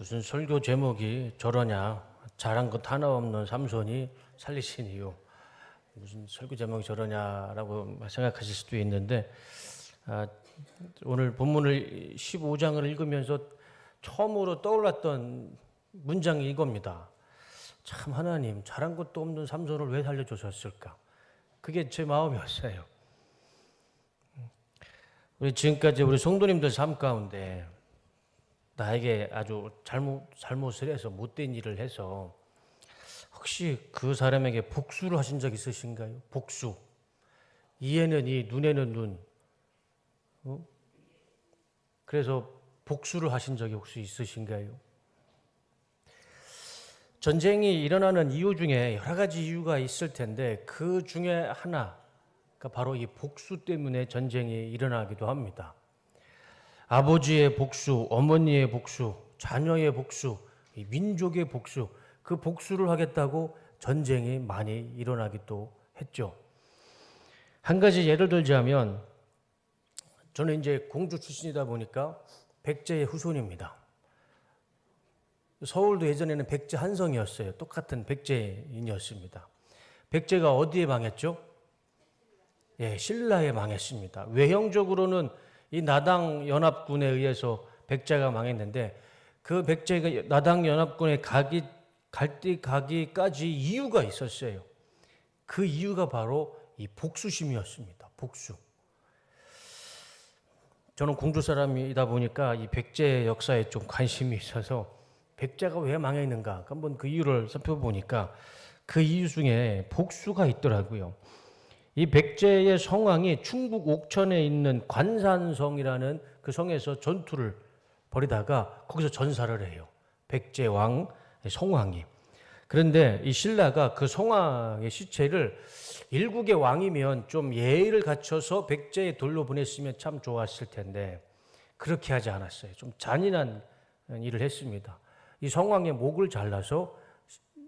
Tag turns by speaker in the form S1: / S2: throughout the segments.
S1: 무슨 설교 제목이 저러냐, 잘한 것 하나 없는 삼손이 살리신 이유, 무슨 설교 제목이 저러냐라고 생각하실 수도 있는데, 오늘 본문을 15장을 읽으면서 처음으로 떠올랐던 문장이 이겁니다. 참, 하나님, 잘한 것도 없는 삼손을 왜 살려주셨을까? 그게 제 마음이었어요. 우리 지금까지 우리 성도님들 삶 가운데 나에게 아주 잘못을 해서 못된 일을 해서 혹시 그 사람에게 복수를 하신 적 있으신가요? 복수. 이에는 이, 눈에는 눈. 그래서 복수를 하신 적이 혹시 있으신가요? 전쟁이 일어나는 이유 중에 여러 가지 이유가 있을 텐데 그 중에 하나가 바로 이 복수 때문에 전쟁이 일어나기도 합니다. 아버지의 복수, 어머니의 복수, 자녀의 복수, 민족의 복수, 그 복수를 하겠다고 전쟁이 많이 일어나기도 했죠. 한 가지 예를 들자면 저는 이제 공주 출신이다 보니까 백제의 후손입니다. 서울도 예전에는 백제 한성이었어요. 똑같은 백제인이었습니다. 백제가 어디에 망했죠? 신라에 망했습니다. 외형적으로는 이 나당 연합군에 의해서 백제가 망했는데 그 백제가 나당 연합군에 가기까지 이유가 있었어요. 그 이유가 바로 이 복수심이었습니다. 복수. 저는 공주 사람이다 보니까 이 백제 역사에 좀 관심이 있어서 백제가 왜 망했는가 한번 그 이유를 살펴보니까 그 이유 중에 복수가 있더라고요. 이 백제의 성왕이 충북 옥천에 있는 관산성이라는 그 성에서 전투를 벌이다가 거기서 전사를 해요. 백제 왕 성왕이. 그런데 이 신라가 그 성왕의 시체를 일국의 왕이면 좀 예의를 갖춰서 백제에 돌려보냈으면 참 좋았을 텐데 그렇게 하지 않았어요. 좀 잔인한 일을 했습니다. 이 성왕의 목을 잘라서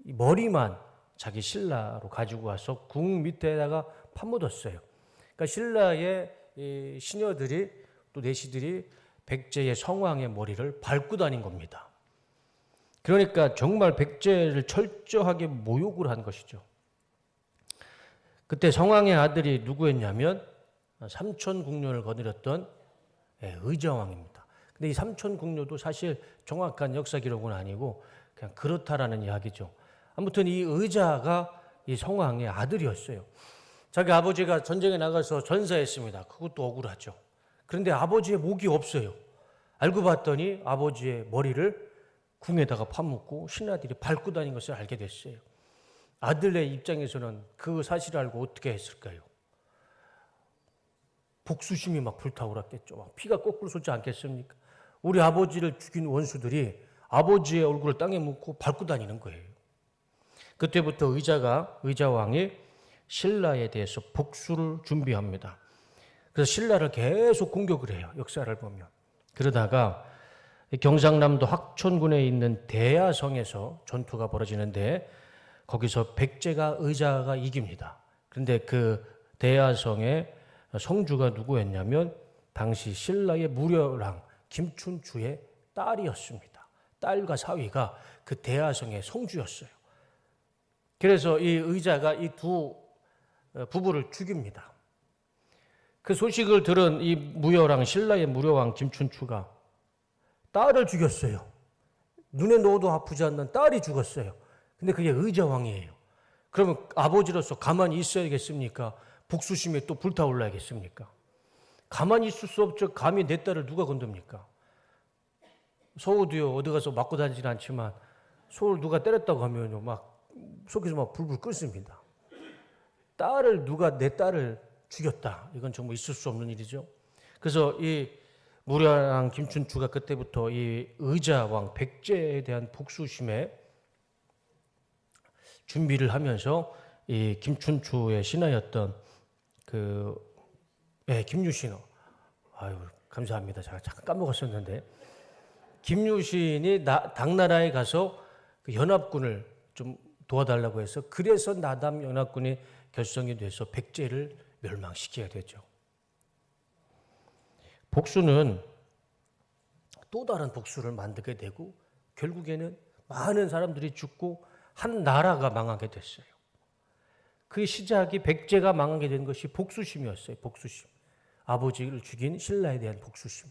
S1: 머리만 자기 신라로 가지고 와서 궁 밑에다가 파묻었어요. 그러니까 신라의 시녀들이 또 내시들이 백제의 성왕의 머리를 밟고 다닌 겁니다. 그러니까 정말 백제를 철저하게 모욕을 한 것이죠. 그때 성왕의 아들이 누구였냐면 삼천궁녀를 거느렸던 의자왕입니다. 근데 이 삼천궁녀도 사실 정확한 역사 기록은 아니고 그냥 그렇다라는 이야기죠. 아무튼 이 의자가 이 성왕의 아들이었어요. 자기 아버지가 전쟁에 나가서 전사했습니다. 그것도 억울하죠. 그런데 아버지의 목이 없어요. 알고 봤더니 아버지의 머리를 궁에다가 파묻고 신하들이 밟고 다닌 것을 알게 됐어요. 아들의 입장에서는 그 사실을 알고 어떻게 했을까요? 복수심이 막 불타오랐겠죠. 막 피가 거꾸로 솟지 않겠습니까? 우리 아버지를 죽인 원수들이 아버지의 얼굴을 땅에 묻고 밟고 다니는 거예요. 그때부터 의자왕이 신라에 대해서 복수를 준비합니다. 그래서 신라를 계속 공격을 해요. 역사를 보면. 그러다가 경상남도 학촌군에 있는 대야성에서 전투가 벌어지는데 거기서 백제가 의자가 이깁니다. 그런데 그 대야성의 성주가 누구였냐면 당시 신라의 무려랑 김춘추의 딸이었습니다. 딸과 사위가 그 대야성의 성주였어요. 그래서 이 의자가 이 두 부부를 죽입니다. 그 소식을 들은 이 무여랑 신라의 무려왕 김춘추가 딸을 죽였어요. 눈에 넣어도 아프지 않는 딸이 죽었어요. 근데 그게 의자왕이에요. 그러면 아버지로서 가만히 있어야겠습니까? 복수심에 또 불타올라야겠습니까? 가만히 있을 수 없죠. 감히 내 딸을 누가 건듭니까? 소우도요 어디 가서 맞고 다니진 않지만 소를 누가 때렸다고 하면요 막 속에서 막 불불 끓습니다. 내 딸을 죽였다. 이건 정말 있을 수 없는 일이죠. 그래서 이 무려랑 김춘추가 그때부터 이 의자왕 백제에 대한 복수심에 준비를 하면서 이 김춘추의 신하였던 김유신, 감사합니다. 제가 잠깐 까먹었었는데 김유신이 당나라에 가서 그 연합군을 좀 도와달라고 해서 그래서 나담 연합군이 결성이 돼서 백제를 멸망시키게 되죠. 복수는 또 다른 복수를 만들게 되고 결국에는 많은 사람들이 죽고 한 나라가 망하게 됐어요. 그 시작이 백제가 망하게 된 것이 복수심이었어요. 복수심. 아버지를 죽인 신라에 대한 복수심.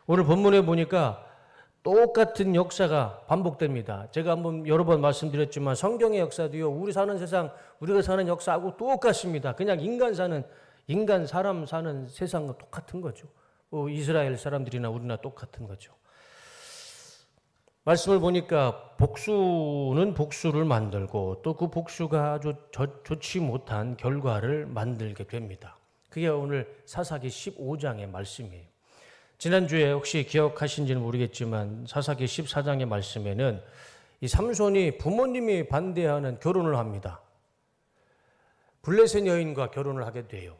S1: 오늘 본문에 보니까 똑같은 역사가 반복됩니다. 제가 한번 여러 번 말씀드렸지만 성경의 역사도요, 우리 사는 세상, 우리가 사는 역사하고 똑같습니다. 그냥 사람 사는 세상과 똑같은 거죠. 이스라엘 사람들이나 우리나 똑같은 거죠. 말씀을 보니까 복수는 복수를 만들고 또 그 복수가 아주 좋지 못한 결과를 만들게 됩니다. 그게 오늘 사사기 15장의 말씀이에요. 지난주에 혹시 기억하신지는 모르겠지만 사사기 14장의 말씀에는 이 삼손이 부모님이 반대하는 결혼을 합니다. 블레셋 여인과 결혼을 하게 돼요.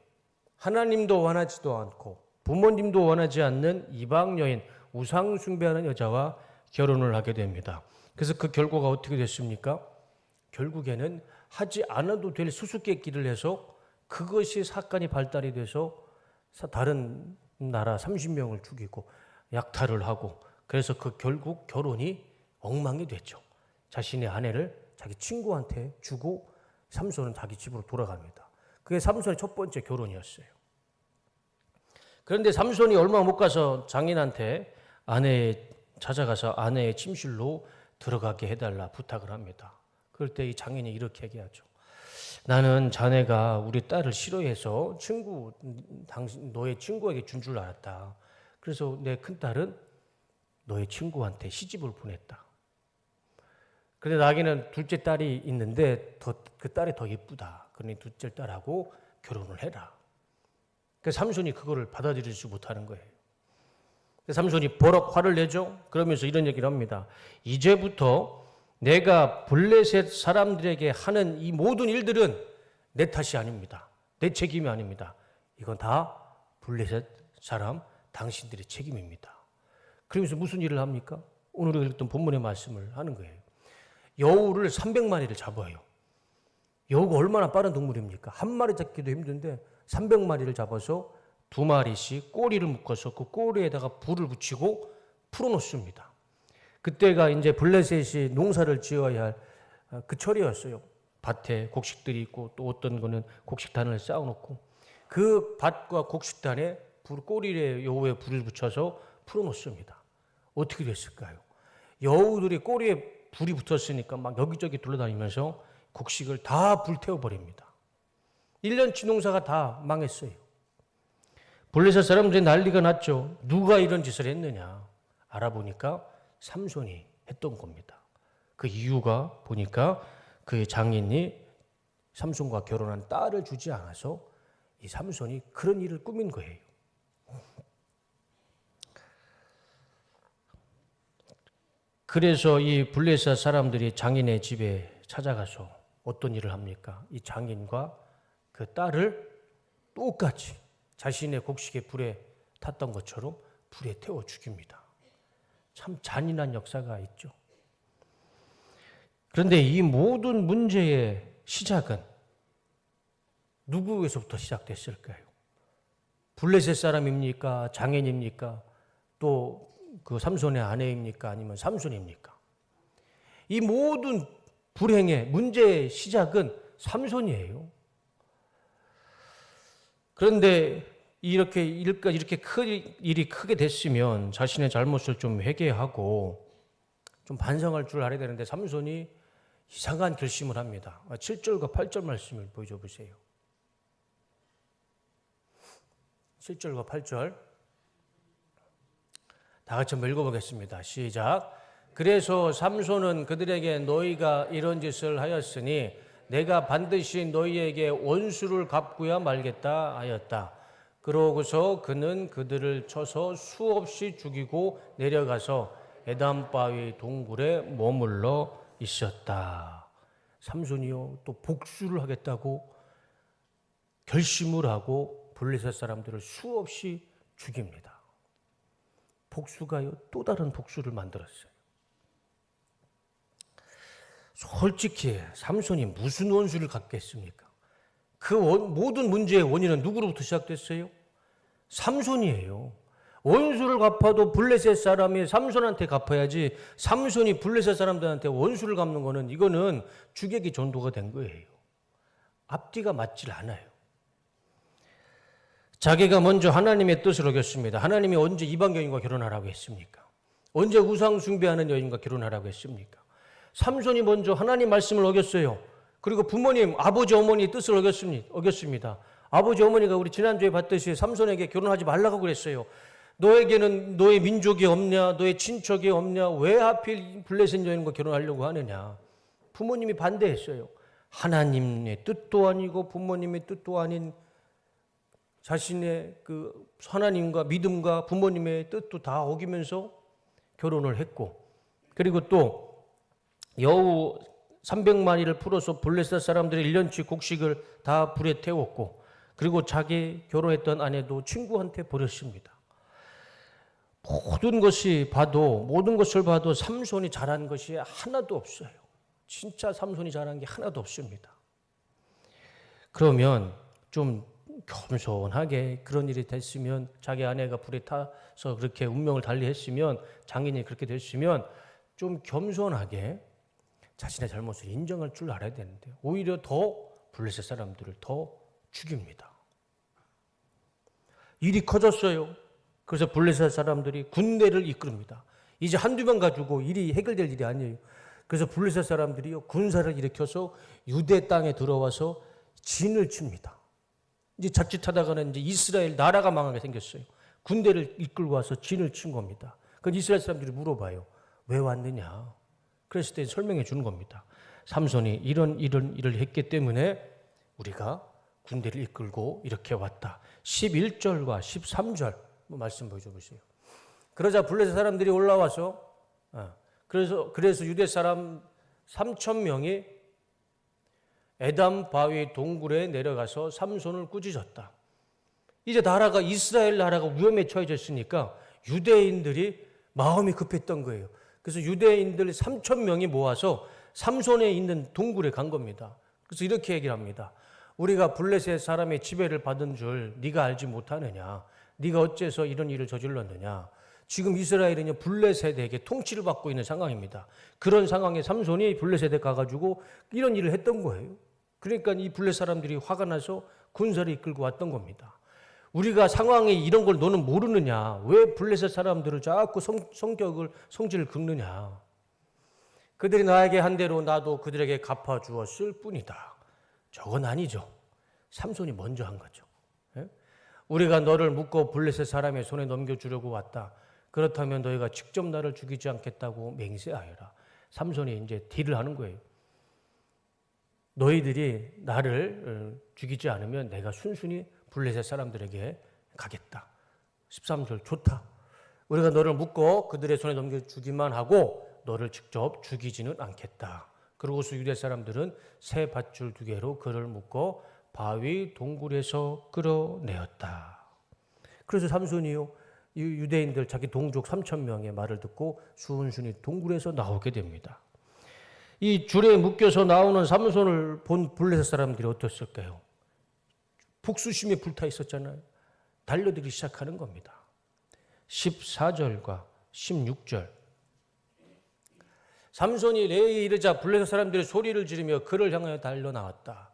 S1: 하나님도 원하지도 않고 부모님도 원하지 않는 이방 여인, 우상 숭배하는 여자와 결혼을 하게 됩니다. 그래서 그 결과가 어떻게 됐습니까? 결국에는 하지 않아도 될 수수께끼를 해서 그것이 사건이 발달이 돼서 다른 나라 30명을 죽이고 약탈을 하고, 그래서 그 결국 결혼이 엉망이 됐죠. 자신의 아내를 자기 친구한테 주고 삼손은 자기 집으로 돌아갑니다. 그게 삼손의 첫 번째 결혼이었어요. 그런데 삼손이 얼마 못 가서 장인한테 찾아가서 아내의 침실로 들어가게 해달라 부탁을 합니다. 그럴 때 이 장인이 이렇게 얘기하죠. 나는 자네가 우리 딸을 싫어해서 너의 친구에게 준 줄 알았다. 그래서 내 큰딸은 너의 친구한테 시집을 보냈다. 그런데 나에게는 둘째 딸이 있는데 그 딸이 더 예쁘다. 그러니 둘째 딸하고 결혼을 해라. 그래서 삼손이 그거를 받아들이지 못하는 거예요. 삼손이 버럭 화를 내죠. 그러면서 이런 얘기를 합니다. 이제부터 내가 블레셋 사람들에게 하는 이 모든 일들은 내 탓이 아닙니다. 내 책임이 아닙니다. 이건 다 블레셋 사람 당신들의 책임입니다. 그러면서 무슨 일을 합니까? 오늘 읽었던 본문의 말씀을 하는 거예요. 여우를 300마리를 잡아요. 여우가 얼마나 빠른 동물입니까? 한 마리 잡기도 힘든데 300마리를 잡아서 2마리씩 꼬리를 묶어서 그 꼬리에다가 불을 붙이고 풀어놓습니다. 그때가 이제 블레셋이 농사를 지어야 할 그 철이었어요. 밭에 곡식들이 있고 또 어떤 거는 곡식단을 쌓아놓고 그 밭과 곡식단에 꼬리에 여우에 불을 붙여서 풀어놓습니다. 어떻게 됐을까요? 여우들이 꼬리에 불이 붙었으니까 막 여기저기 돌아다니면서 곡식을 다 불태워버립니다. 1년치 농사가 다 망했어요. 블레셋 사람들이 난리가 났죠. 누가 이런 짓을 했느냐 알아보니까 삼손이 했던 겁니다. 그 이유가 보니까 그 장인이 삼손과 결혼한 딸을 주지 않아서 이 삼손이 그런 일을 꾸민 거예요. 그래서 이 블레셋 사람들이 장인의 집에 찾아가서 어떤 일을 합니까? 이 장인과 그 딸을 똑같이 자신의 곡식에 불에 탔던 것처럼 불에 태워 죽입니다. 참 잔인한 역사가 있죠. 그런데 이 모든 문제의 시작은 누구에서부터 시작됐을까요? 블레셋 사람입니까? 장인입니까? 또 그 삼손의 아내입니까? 아니면 삼손입니까? 이 모든 불행의 문제의 시작은 삼손이에요. 그런데 이렇게 큰 일이 크게 됐으면 자신의 잘못을 좀 회개하고 좀 반성할 줄 알아야 되는데 삼손이 이상한 결심을 합니다. 7절과 8절 말씀을 보여줘 보세요. 7절과 8절 다 같이 한번 읽어보겠습니다. 시작. 그래서 삼손은 그들에게 너희가 이런 짓을 하였으니 내가 반드시 너희에게 원수를 갚고야 말겠다 하였다. 그러고서 그는 그들을 쳐서 수없이 죽이고 내려가서 에담바위 동굴에 머물러 있었다. 삼손이요 또 복수를 하겠다고 결심을 하고 블레셋 사람들을 수없이 죽입니다. 복수가요 또 다른 복수를 만들었어요. 솔직히 삼손이 무슨 원수를 갖겠습니까? 그 모든 문제의 원인은 누구로부터 시작됐어요? 삼손이에요. 원수를 갚아도 블레셋 사람이 삼손한테 갚아야지 삼손이 블레셋 사람들한테 원수를 갚는 거는 이거는 주객이 전도가 된 거예요. 앞뒤가 맞질 않아요. 자기가 먼저 하나님의 뜻을 어겼습니다. 하나님이 언제 이방 여인과 결혼하라고 했습니까? 언제 우상 숭배하는 여인과 결혼하라고 했습니까? 삼손이 먼저 하나님 말씀을 어겼어요. 그리고 부모님, 아버지, 어머니의 뜻을 어겼습니다. 아버지, 어머니가 우리 지난주에 봤듯이 삼손에게 결혼하지 말라고 그랬어요. 너에게는 너의 민족이 없냐? 너의 친척이 없냐? 왜 하필 블레셋 여인과 결혼하려고 하느냐? 부모님이 반대했어요. 하나님의 뜻도 아니고 부모님의 뜻도 아닌 자신의 그 하나님과 믿음과 부모님의 뜻도 다 어기면서 결혼을 했고, 그리고 또 여우 300마리를 풀어서 블레셋 사람들의 1년치 곡식을 다 불에 태웠고, 그리고 자기 결혼했던 아내도 친구한테 버렸습니다. 모든 것을 봐도 삼손이 잘한 것이 하나도 없어요. 진짜 삼손이 잘한 게 하나도 없습니다. 그러면 좀 겸손하게 그런 일이 됐으면, 자기 아내가 불에 타서 그렇게 운명을 달리했으면, 장인이 그렇게 됐으면 좀 겸손하게 자신의 잘못을 인정할 줄 알아야 되는데 오히려 더 블레셋 사람들을 더 죽입니다. 일이 커졌어요. 그래서 블레셋 사람들이 군대를 이끌습니다. 이제 한두 명 가지고 일이 해결될 일이 아니에요. 그래서 블레셋 사람들이 군사를 일으켜서 유대 땅에 들어와서 진을 칩니다. 이제 자칫하다가는 이제 이스라엘 나라가 망하게 생겼어요. 군대를 이끌고 와서 진을 친 겁니다. 그래서 이스라엘 사람들이 물어봐요. 왜 왔느냐? 그랬을 때 설명해 주는 겁니다. 삼손이 이런 일을 했기 때문에 우리가 군대를 이끌고 이렇게 왔다. 11절과 13절 말씀 보여줘 보세요. 그러자 블레셋 사람들이 올라와서 그래서 유대 사람 3,000명이 에담 바위 동굴에 내려가서 삼손을 꾸짖었다. 이제 이스라엘 나라가 위험에 처해졌으니까 유대인들이 마음이 급했던 거예요. 그래서 유대인들 3,000명이 모아서 삼손에 있는 동굴에 간 겁니다. 그래서 이렇게 얘기를 합니다. 우리가 블레셋 사람의 지배를 받은 줄 네가 알지 못하느냐? 네가 어째서 이런 일을 저질렀느냐? 지금 이스라엘은 블레셋에게 통치를 받고 있는 상황입니다. 그런 상황에 삼손이 블레셋에 가가지고 이런 일을 했던 거예요. 그러니까 이 블레셋 사람들이 화가 나서 군사를 이끌고 왔던 겁니다. 우리가 상황이 이런 걸 너는 모르느냐? 왜 블레셋 사람들을 자꾸 성질을 긁느냐? 그들이 나에게 한 대로 나도 그들에게 갚아주었을 뿐이다. 저건 아니죠. 삼손이 먼저 한 거죠. 우리가 너를 묶어 블레셋 사람의 손에 넘겨주려고 왔다. 그렇다면 너희가 직접 나를 죽이지 않겠다고 맹세하여라. 삼손이 이제 딜을 하는 거예요. 너희들이 나를 죽이지 않으면 내가 순순히 블레셋 사람들에게 가겠다. 13절 좋다. 우리가 너를 묶어 그들의 손에 넘겨주기만 하고 너를 직접 죽이지는 않겠다. 그러고서 유대 사람들은 새 밧줄 2개로 그를 묶어 바위 동굴에서 끌어내었다. 그래서 삼손이요, 유대인들 자기 동족 3,000명의 말을 듣고 순순히 동굴에서 나오게 됩니다. 이 줄에 묶여서 나오는 삼손을 본 블레셋 사람들이 어땠을까요? 복수심에 불타 있었잖아요. 달려들기 시작하는 겁니다. 14절과 16절. 삼손이 레이에 이르자 블레셋 사람들이 소리를 지르며 그를 향하여 달려 나왔다.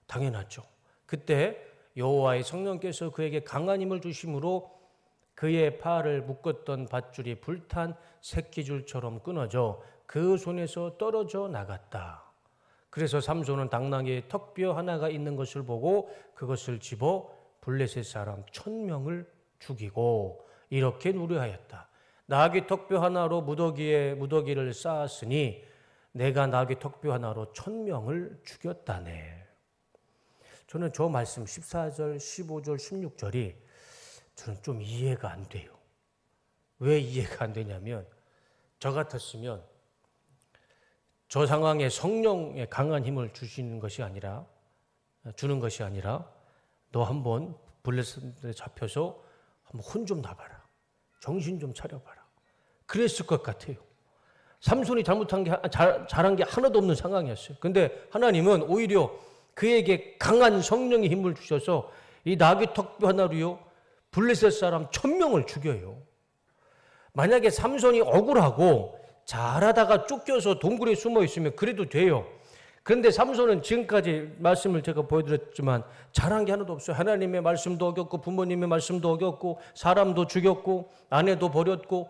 S1: 당연하죠. 그때 여호와의 성령께서 그에게 강한 힘을 주심으로 그의 팔을 묶었던 밧줄이 불탄 새끼줄처럼 끊어져 그 손에서 떨어져 나갔다. 그래서 삼손은 당나귀에 턱뼈 하나가 있는 것을 보고 그것을 집어 블레셋 사람 1,000명을 죽이고 이렇게 노래하였다. 나귀 턱뼈 하나로 무더기를 쌓았으니 내가 나귀 턱뼈 하나로 1,000명을 죽였다네. 저는 저 말씀 14절, 15절, 16절이 저는 좀 이해가 안 돼요. 왜 이해가 안 되냐면 저 같았으면 저 상황에 성령의 강한 힘을 주는 것이 아니라 너 한번 블레셋에 잡혀서 한번 혼 좀 나봐라. 정신 좀 차려봐라. 그랬을 것 같아요. 삼손이 잘한 게 하나도 없는 상황이었어요. 근데 하나님은 오히려 그에게 강한 성령의 힘을 주셔서 이 나귀 턱뼈 하나로요 블레셋 사람 1000명을 죽여요. 만약에 삼손이 억울하고 잘하다가 쫓겨서 동굴에 숨어 있으면 그래도 돼요. 그런데 삼손은 지금까지 말씀을 제가 보여드렸지만 잘한 게 하나도 없어요. 하나님의 말씀도 어겼고 부모님의 말씀도 어겼고 사람도 죽였고 아내도 버렸고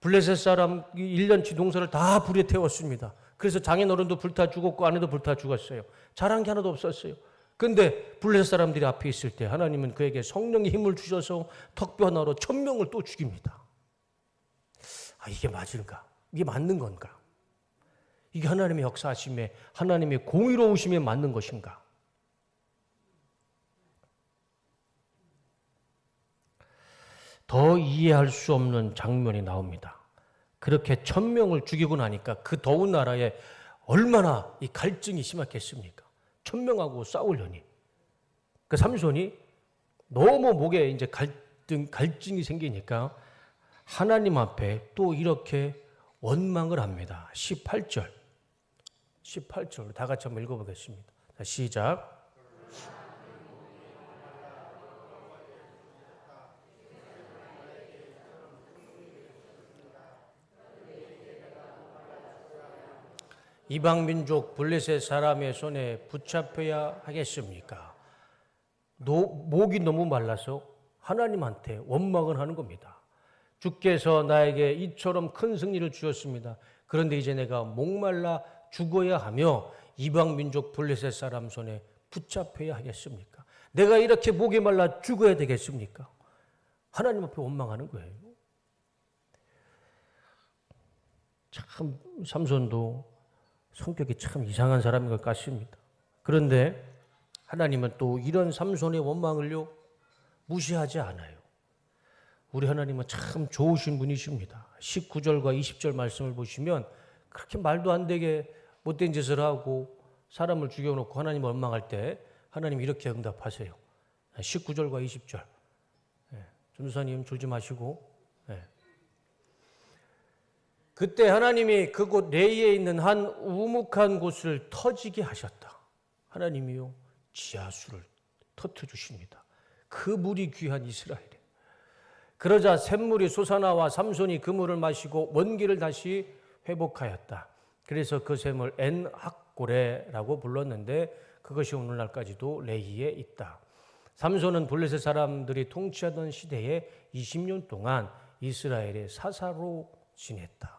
S1: 블레셋 사람 1년치 농사를 다 불에 태웠습니다. 그래서 장인어른도 불타 죽었고 아내도 불타 죽었어요. 잘한 게 하나도 없었어요. 그런데 블레셋 사람들이 앞에 있을 때 하나님은 그에게 성령의 힘을 주셔서 턱뼈 하나로 1000명을 또 죽입니다. 이게 맞을까? 이게 맞는 건가? 이게 하나님의 역사하심에 하나님의 공의로우심에 맞는 것인가? 더 이해할 수 없는 장면이 나옵니다. 그렇게 1000명을 죽이고 나니까 그 더운 나라에 얼마나 이 갈증이 심했겠습니까? 1000명하고 싸우려니. 그 삼손이 너무 목에 이제 갈증이 생기니까 하나님 앞에 또 이렇게 원망을 합니다. 18절 다 같이 한번 읽어보겠습니다. 자, 시작. 이방민족 블레셋 사람의 손에 붙잡혀야 하겠습니까? 목이 너무 말라서 하나님한테 원망을 하는 겁니다. 주께서 나에게 이처럼 큰 승리를 주셨습니다. 그런데 이제 내가 목말라 죽어야 하며 이방민족 블레셋 사람 손에 붙잡혀야 하겠습니까? 내가 이렇게 목이 말라 죽어야 되겠습니까? 하나님 앞에 원망하는 거예요. 참 삼손도 성격이 참 이상한 사람인 것 같습니다. 그런데 하나님은 또 이런 삼손의 원망을요 무시하지 않아요. 우리 하나님은 참 좋으신 분이십니다. 19절과 20절 말씀을 보시면 그렇게 말도 안 되게 못된 짓을 하고 사람을 죽여놓고 하나님 원망할 때 하나님 이렇게 응답하세요. 19절과 20절. 전도사님 졸지 마시고. 그때 하나님이 그곳 레이에 있는 한 우묵한 곳을 터지게 하셨다. 하나님이요 지하수를 터뜨려 주십니다. 그 물이 귀한 이스라엘에. 그러자 샘물이 솟아나와 삼손이 그 물을 마시고 원기를 다시 회복하였다. 그래서 그 샘을 엔학고레라고 불렀는데 그것이 오늘날까지도 레이에 있다. 삼손은 블레셋 사람들이 통치하던 시대에 20년 동안 이스라엘의 사사로 지냈다.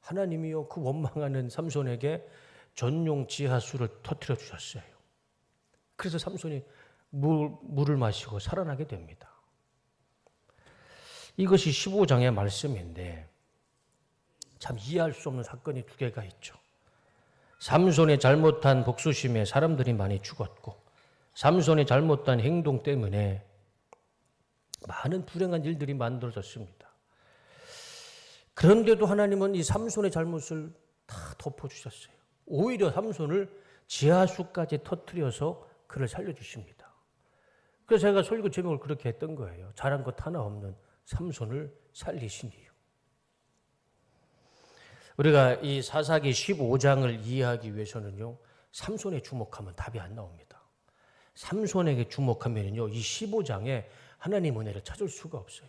S1: 하나님이요 그 원망하는 삼손에게 전용 지하수를 터뜨려 주셨어요. 그래서 삼손이 물을 마시고 살아나게 됩니다. 이것이 15장의 말씀인데 참 이해할 수 없는 사건이 두 개가 있죠. 삼손의 잘못한 복수심에 사람들이 많이 죽었고 삼손의 잘못한 행동 때문에 많은 불행한 일들이 만들어졌습니다. 그런데도 하나님은 이 삼손의 잘못을 다 덮어주셨어요. 오히려 삼손을 지하수까지 터뜨려서 그를 살려주십니다. 그래서 제가 설교 제목을 그렇게 했던 거예요. 잘한 것 하나 없는 삼손을 살리신 이유. 우리가 이 사사기 15장을 이해하기 위해서는요, 삼손에 주목하면 답이 안 나옵니다. 삼손에게 주목하면요, 이 15장에 하나님 은혜를 찾을 수가 없어요.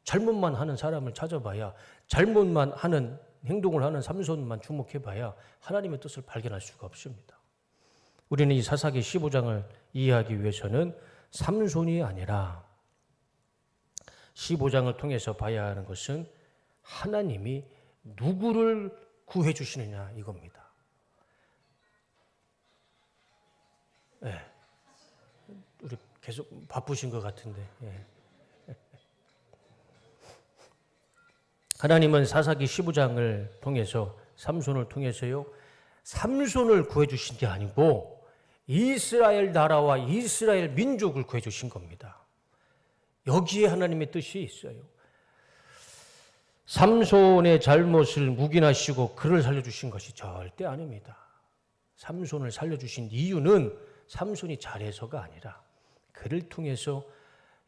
S1: 잘못만 하는 사람을 찾아봐야, 잘못만 하는 행동을 하는 삼손만 주목해봐야 하나님의 뜻을 발견할 수가 없습니다. 우리는 이 사사기 15장을 이해하기 위해서는 삼손이 아니라 15장을 통해서 봐야 하는 것은 하나님이 누구를 구해 주시느냐 이겁니다. 네. 우리 계속 바쁘신 것 같은데. 네. 하나님은 사사기 15장을 통해서 삼손을 통해서요, 삼손을 구해 주신 게 아니고 이스라엘 나라와 이스라엘 민족을 구해 주신 겁니다. 여기에 하나님의 뜻이 있어요. 삼손의 잘못을 묵인하시고 그를 살려주신 것이 절대 아닙니다. 삼손을 살려주신 이유는 삼손이 잘해서가 아니라 그를 통해서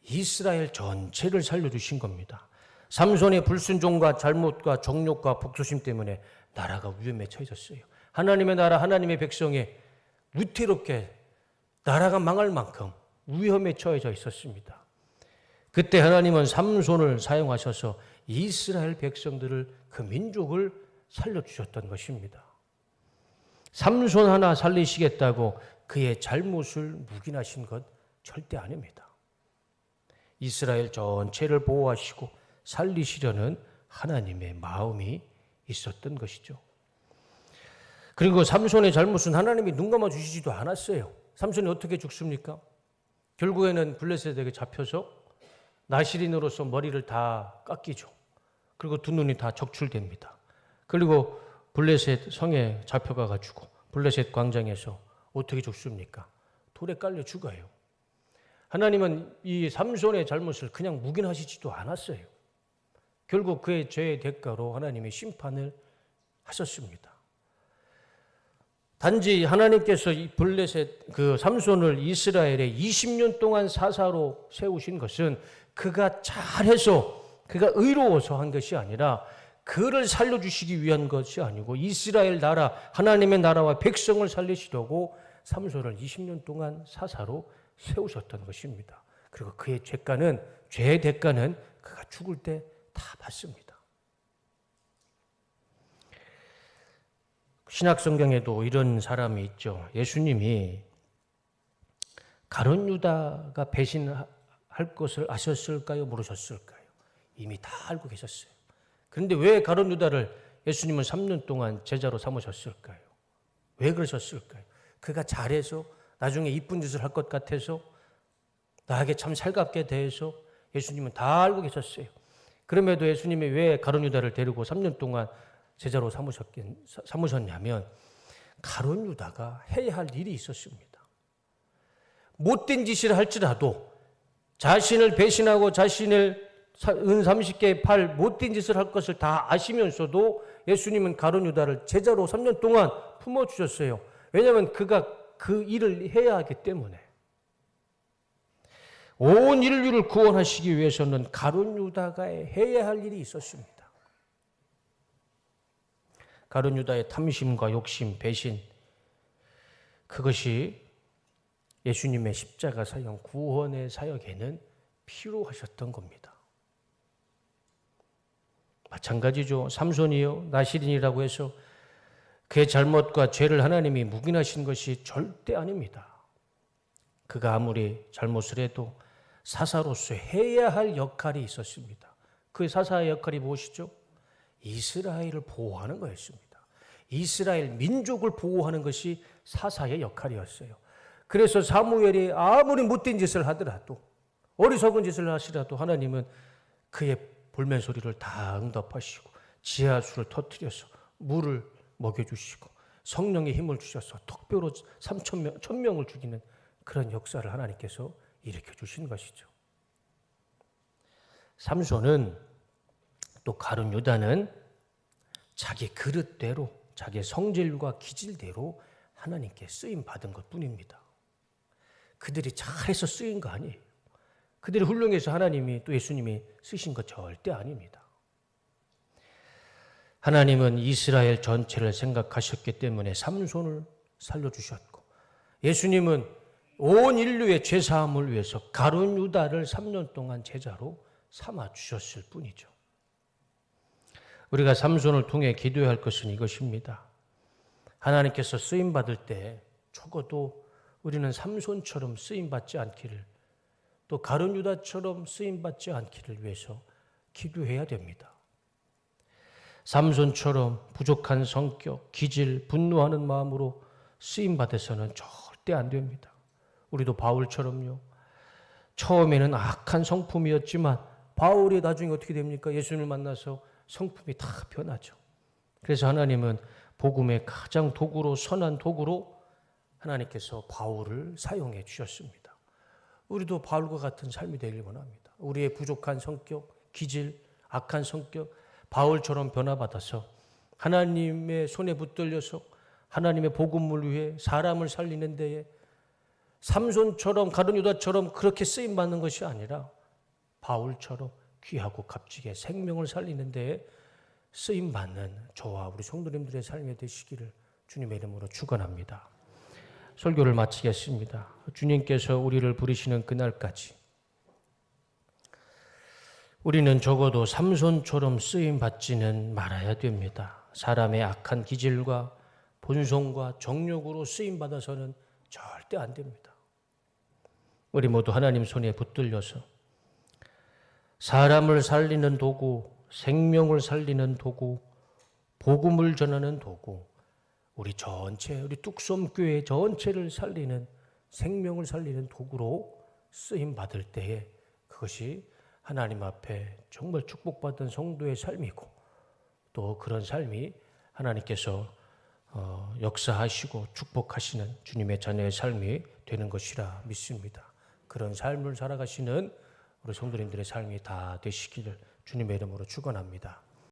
S1: 이스라엘 전체를 살려주신 겁니다. 삼손의 불순종과 잘못과 정욕과 복수심 때문에 나라가 위험에 처해졌어요. 하나님의 나라, 하나님의 백성이 위태롭게 나라가 망할 만큼 위험에 처해져 있었습니다. 그때 하나님은 삼손을 사용하셔서 이스라엘 백성들을, 그 민족을 살려주셨던 것입니다. 삼손 하나 살리시겠다고 그의 잘못을 묵인하신 것 절대 아닙니다. 이스라엘 전체를 보호하시고 살리시려는 하나님의 마음이 있었던 것이죠. 그리고 삼손의 잘못은 하나님이 눈 감아 주시지도 않았어요. 삼손이 어떻게 죽습니까? 결국에는 블레셋에게 잡혀서 나시린으로서 머리를 다 깎이죠. 그리고 두 눈이 다 적출됩니다. 그리고 블레셋 성에 잡혀가가지고 블레셋 광장에서 어떻게 죽습니까? 돌에 깔려 죽어요. 하나님은 이 삼손의 잘못을 그냥 묵인하시지도 않았어요. 결국 그의 죄의 대가로 하나님이 심판을 하셨습니다. 단지 하나님께서 이 블레셋 그 삼손을 이스라엘에 20년 동안 사사로 세우신 것은 그가 잘해서, 그가 의로워서 한 것이 아니라 그를 살려주시기 위한 것이 아니고 이스라엘 나라, 하나님의 나라와 백성을 살리시려고 삼손을 20년 동안 사사로 세우셨던 것입니다. 그리고 그의 죄의 대가는 그가 죽을 때 다 받습니다. 신약 성경에도 이런 사람이 있죠. 예수님이 가룟 유다가 배신할 것을 아셨을까요? 모르셨을까요? 이미 다 알고 계셨어요. 그런데 왜 가룟 유다를 예수님은 3년 동안 제자로 삼으셨을까요? 왜 그러셨을까요? 그가 잘해서, 나중에 이쁜 짓을 할 것 같아서, 나에게 참 살갑게 대해서 예수님은 다 알고 계셨어요. 그럼에도 예수님이 왜 가룟 유다를 데리고 3년 동안 제자로 삼으셨냐면 가룟 유다가 해야 할 일이 있었습니다. 못된 짓을 할지라도 자신을 배신하고 자신을 은 30개의 팔 못된 짓을 할 것을 다 아시면서도 예수님은 가룟 유다를 제자로 3년 동안 품어주셨어요. 왜냐하면 그가 그 일을 해야 하기 때문에. 온 인류를 구원하시기 위해서는 가룟 유다가 해야 할 일이 있었습니다. 가룟 유다의 탐심과 욕심, 배신, 그것이 예수님의 십자가 사역, 구원의 사역에는 필요하셨던 겁니다. 마찬가지죠. 삼손이요, 나시린이라고 해서 그의 잘못과 죄를 하나님이 묵인하신 것이 절대 아닙니다. 그가 아무리 잘못을 해도 사사로서 해야 할 역할이 있었습니다. 그 사사의 역할이 무엇이죠? 이스라엘을 보호하는 거였습니다. 이스라엘 민족을 보호하는 것이 사사의 역할이었어요. 그래서 사무엘이 아무리 못된 짓을 하더라도, 어리석은 짓을 하시라도 하나님은 그의 볼멘 소리를 다 응답하시고 지하수를 터뜨려서 물을 먹여주시고 성령의 힘을 주셔서 특별로 1000명을 죽이는 그런 역사를 하나님께서 일으켜 주신 것이죠. 삼손은, 또 가룟 유다는 자기 그릇대로, 자기 성질과 기질대로 하나님께 쓰임 받은 것뿐입니다. 그들이 잘해서 쓰인 거 아니에요. 그들이 훌륭해서 하나님이, 또 예수님이 쓰신 것 절대 아닙니다. 하나님은 이스라엘 전체를 생각하셨기 때문에 삼손을 살려주셨고, 예수님은 온 인류의 죄사함을 위해서 가룟 유다를 3년 동안 제자로 삼아주셨을 뿐이죠. 우리가 삼손을 통해 기도해야 할 것은 이것입니다. 하나님께서 쓰임받을 때 적어도 우리는 삼손처럼 쓰임받지 않기를, 또 가룟 유다처럼 쓰임받지 않기를 위해서 기도해야 됩니다. 삼손처럼 부족한 성격, 기질, 분노하는 마음으로 쓰임받아서는 절대 안 됩니다. 우리도 바울처럼요. 처음에는 악한 성품이었지만 바울이 나중에 어떻게 됩니까? 예수님을 만나서 성품이 다 변하죠. 그래서 하나님은 복음의 가장 도구로, 선한 도구로 하나님께서 바울을 사용해 주셨습니다. 우리도 바울과 같은 삶이 되길 원합니다. 우리의 부족한 성격, 기질, 악한 성격, 바울처럼 변화받아서 하나님의 손에 붙들려서 하나님의 복음을 위해 사람을 살리는 데에 삼손처럼, 가룟 유다처럼 그렇게 쓰임받는 것이 아니라 바울처럼 귀하고 값지게 생명을 살리는 데에 쓰임받는 저와 우리 성도님들의 삶이 되시기를 주님의 이름으로 축원합니다. 설교를 마치겠습니다. 주님께서 우리를 부르시는 그날까지 우리는 적어도 삼손처럼 쓰임 받지는 말아야 됩니다. 사람의 악한 기질과 본성과 정욕으로 쓰임 받아서는 절대 안 됩니다. 우리 모두 하나님 손에 붙들려서 사람을 살리는 도구, 생명을 살리는 도구, 복음을 전하는 도구, 우리 전체, 우리 뚝섬교회 전체를 살리는, 생명을 살리는 도구로 쓰임 받을 때에 그것이 하나님 앞에 정말 축복받은 성도의 삶이고, 또 그런 삶이 하나님께서 역사하시고 축복하시는 주님의 자녀의 삶이 되는 것이라 믿습니다. 그런 삶을 살아가시는 우리 성도님들의 삶이 다 되시기를 주님의 이름으로 축원합니다.